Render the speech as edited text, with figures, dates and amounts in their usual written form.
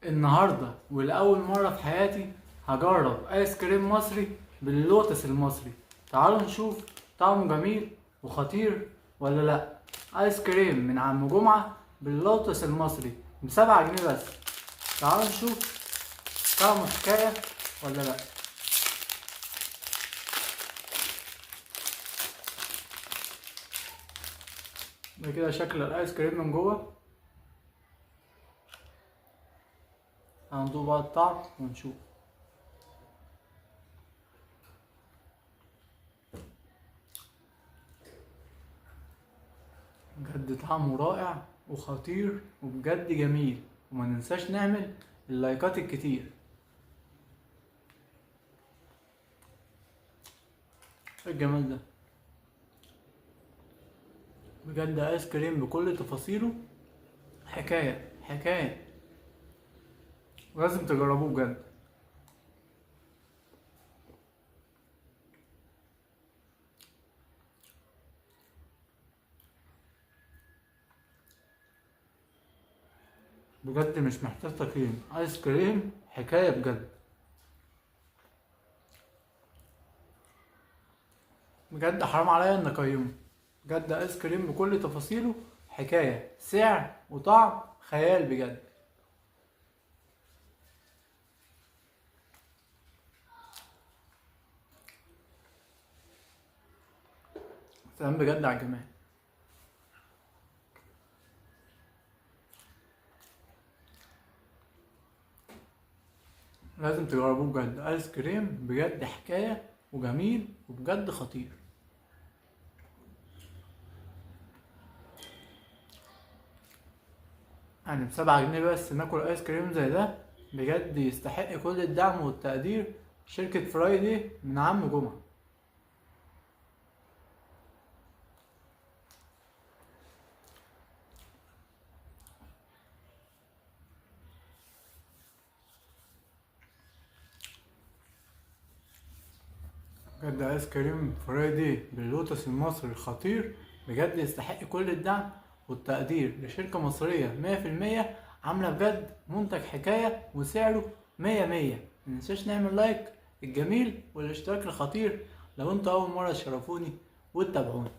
النهاردة ولأول مرة في حياتي هجرب آيس كريم مصري باللوتس المصري. تعالوا نشوف طعمه جميل وخطير ولا لأ. آيس كريم من عم جمعة باللوتس المصري ب7 جنيه بس. تعالوا نشوف طعمه حكاية ولا لأ. ده كده شكل الآيس كريم من جوه. هندوق بقى الطعم ونشوف. بجد طعمه رائع وخطير وبجد جميل، وما ننساش نعمل اللايكات الكتير. ايه الجمال ده؟ بجد ايس كريم بكل تفاصيله حكاية حكاية، ولازم تجربوه بجد. بجد مش محتاج تقييم، ايس كريم حكاية بجد. بجد حرام عليا ان اقيمه. بجد ايس كريم بكل تفاصيله حكاية، سعر وطعم خيال بجد. سلام بجد على الجمال. لازم تجربوه بجد، ايس كريم بجد حكاية وجميل وبجد خطير. يعني ب7 جنيه بس ناكل ايس كريم زي ده، بجد يستحق كل الدعم والتقدير. شركة فرايدي من عم جمعة. بجد ايس كريم فرايدي باللوتس المصري الخطير بجد يستحق كل الدعم والتقدير لشركة مصرية 100%، عاملة بجد منتج حكاية وسعره 100. مننساش نعمل لايك الجميل والاشتراك الخطير لو انتوا اول مرة تشرفوني وتتابعوني.